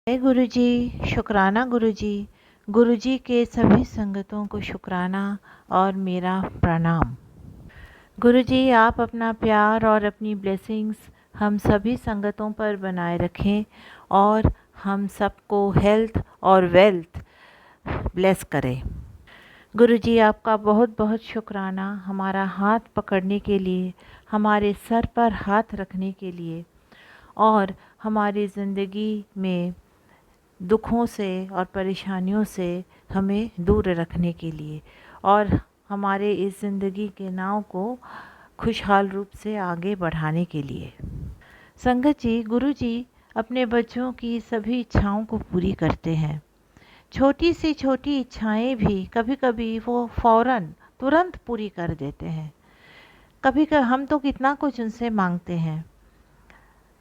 जय गुरु जी। शुक्राना गुरु जी। गुरु जी के सभी संगतों को शुक्राना और मेरा प्रणाम। गुरु जी, आप अपना प्यार और अपनी ब्लेसिंग्स हम सभी संगतों पर बनाए रखें और हम सबको हेल्थ और वेल्थ ब्लेस करें। गुरु जी, आपका बहुत बहुत शुक्राना हमारा हाथ पकड़ने के लिए, हमारे सर पर हाथ रखने के लिए और हमारी ज़िंदगी में दुखों से और परेशानियों से हमें दूर रखने के लिए और हमारे इस ज़िंदगी के नाव को खुशहाल रूप से आगे बढ़ाने के लिए। संगत जी, गुरु जी अपने बच्चों की सभी इच्छाओं को पूरी करते हैं। छोटी से छोटी इच्छाएं भी कभी कभी वो फौरन तुरंत पूरी कर देते हैं। कभी कभी हम तो कितना कुछ उनसे मांगते हैं।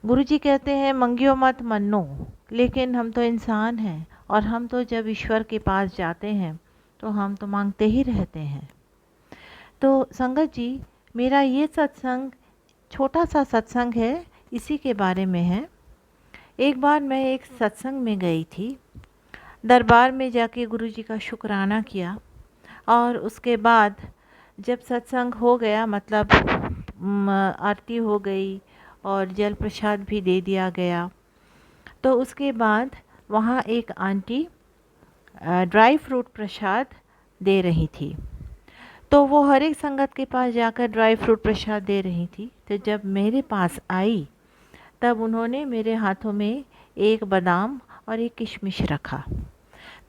गुरुजी कहते हैं मंगियो मत मन्नो, लेकिन हम तो इंसान हैं और हम तो जब ईश्वर के पास जाते हैं तो हम तो मांगते ही रहते हैं। तो संगत जी, मेरा ये सत्संग छोटा सा सत्संग है, इसी के बारे में है। एक बार मैं एक सत्संग में गई थी। दरबार में जाके गुरुजी का शुक्राना किया और उसके बाद जब सत्संग हो गया, मतलब आरती हो गई और जल प्रसाद भी दे दिया गया, तो उसके बाद वहाँ एक आंटी ड्राई फ्रूट प्रसाद दे रही थी। तो वो हर एक संगत के पास जाकर ड्राई फ्रूट प्रसाद दे रही थी। तो जब मेरे पास आई तब उन्होंने मेरे हाथों में एक बादाम और एक किशमिश रखा।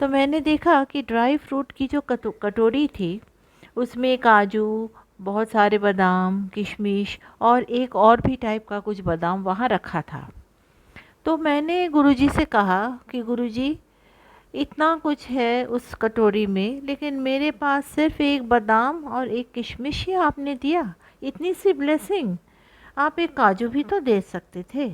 तो मैंने देखा कि ड्राई फ्रूट की जो कटोरी थी उसमें काजू, बहुत सारे बादाम, किशमिश और एक और भी टाइप का कुछ बादाम वहाँ रखा था। तो मैंने गुरुजी से कहा कि गुरुजी, इतना कुछ है उस कटोरी में, लेकिन मेरे पास सिर्फ एक बादाम और एक किशमिश ही आपने दिया। इतनी सी ब्लेसिंग, आप एक काजू भी तो दे सकते थे।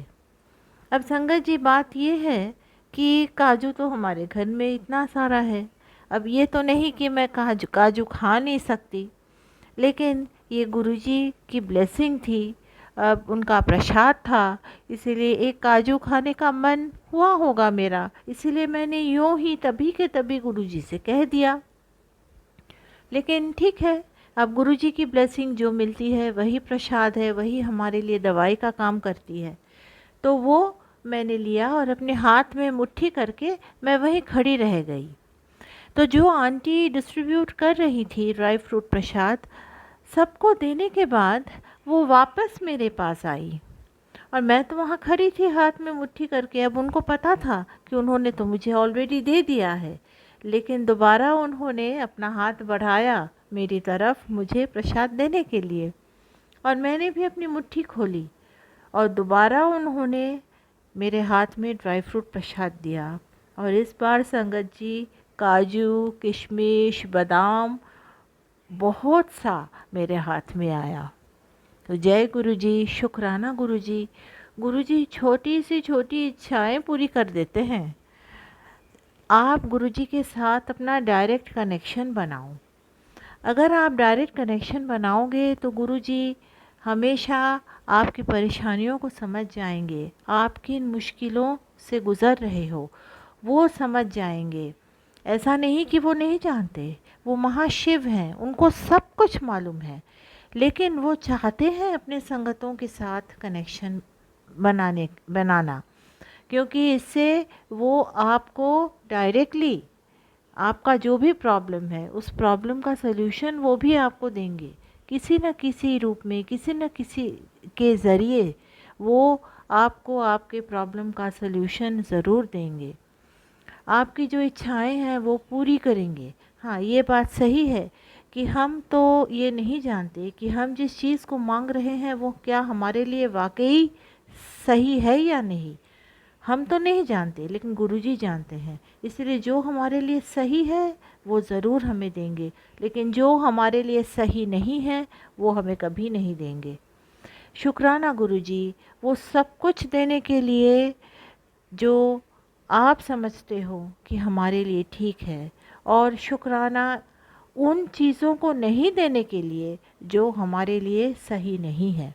अब संगत जी, बात ये है कि काजू तो हमारे घर में इतना सारा है। अब ये तो नहीं कि मैं काजू काजू खा नहीं सकती, लेकिन ये गुरुजी की ब्लेसिंग थी, अब उनका प्रसाद था, इसीलिए एक काजू खाने का मन हुआ होगा मेरा, इसीलिए मैंने यूँ ही तभी के तभी गुरुजी से कह दिया। लेकिन ठीक है, अब गुरुजी की ब्लेसिंग जो मिलती है वही प्रसाद है, वही हमारे लिए दवाई का काम करती है। तो वो मैंने लिया और अपने हाथ में मुट्ठी करके मैं वहीं खड़ी रह गई। तो जो आंटी डिस्ट्रीब्यूट कर रही थी ड्राई फ्रूट प्रसाद, सबको देने के बाद वो वापस मेरे पास आई और मैं तो वहाँ खड़ी थी हाथ में मुट्ठी करके। अब उनको पता था कि उन्होंने तो मुझे ऑलरेडी दे दिया है, लेकिन दोबारा उन्होंने अपना हाथ बढ़ाया मेरी तरफ मुझे प्रसाद देने के लिए और मैंने भी अपनी मुट्ठी खोली और दोबारा उन्होंने मेरे हाथ में ड्राई फ्रूट प्रसाद दिया। और इस बार संगत जी, काजू, किशमिश, बादाम बहुत सा मेरे हाथ में आया। तो जय गुरु जी, शुक्राना गुरु जी। गुरु जी छोटी सी छोटी इच्छाएं पूरी कर देते हैं। आप गुरु जी के साथ अपना डायरेक्ट कनेक्शन बनाओ। अगर आप डायरेक्ट कनेक्शन बनाओगे तो गुरु जी हमेशा आपकी परेशानियों को समझ जाएंगे। आप किन मुश्किलों से गुज़र रहे हो वो समझ जाएंगे। ऐसा नहीं कि वो नहीं जानते, वो महाशिव हैं, उनको सब कुछ मालूम है, लेकिन वो चाहते हैं अपने संगतों के साथ कनेक्शन बनाना, क्योंकि इससे वो आपको डायरेक्टली आपका जो भी प्रॉब्लम है उस प्रॉब्लम का सल्यूशन वो भी आपको देंगे, किसी न किसी रूप में, किसी न किसी के ज़रिए वो आपको आपके प्रॉब्लम का सल्यूशन ज़रूर देंगे। आपकी जो इच्छाएं हैं वो पूरी करेंगे। हाँ, ये बात सही है कि हम तो ये नहीं जानते कि हम जिस चीज़ को मांग रहे हैं वो क्या हमारे लिए वाकई सही है या नहीं। हम तो नहीं जानते, लेकिन गुरुजी जानते हैं। इसलिए जो हमारे लिए सही है वो ज़रूर हमें देंगे, लेकिन जो हमारे लिए सही नहीं है वो हमें कभी नहीं देंगे। शुक्राना गुरुजी, वो सब कुछ देने के लिए जो आप समझते हो कि हमारे लिए ठीक है, और शुक्राना उन चीज़ों को नहीं देने के लिए जो हमारे लिए सही नहीं है।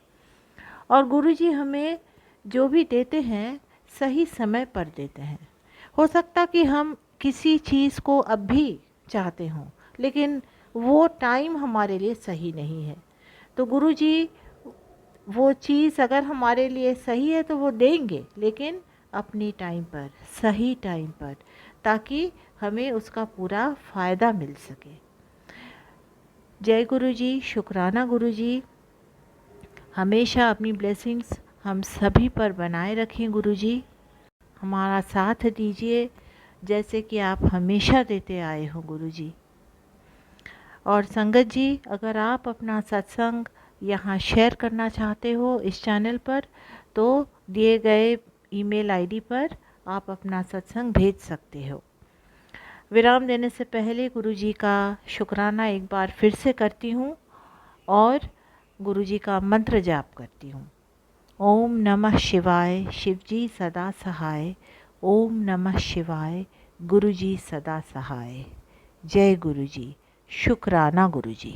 और गुरुजी हमें जो भी देते हैं सही समय पर देते हैं। हो सकता कि हम किसी चीज़ को अब भी चाहते हों, लेकिन वो टाइम हमारे लिए सही नहीं है। तो गुरुजी वो चीज़ अगर हमारे लिए सही है तो वो देंगे, लेकिन अपनी टाइम पर, सही टाइम पर, ताकि हमें उसका पूरा फ़ायदा मिल सके। जय गुरुजी, शुक्राना गुरुजी। हमेशा अपनी ब्लेसिंग्स हम सभी पर बनाए रखें गुरुजी। हमारा साथ दीजिए जैसे कि आप हमेशा देते आए हो गुरुजी। और संगत जी, अगर आप अपना सत्संग यहाँ शेयर करना चाहते हो इस चैनल पर, तो दिए गए ईमेल आईडी पर आप अपना सत्संग भेज सकते हो। विराम देने से पहले गुरुजी का शुक्राना एक बार फिर से करती हूँ और गुरुजी का मंत्र जाप करती हूँ। ओम नमः शिवाय, शिवजी सदा सहाय। ओम नमः शिवाय, गुरुजी सदा सहाय। जय गुरुजी, शुक्राना गुरुजी।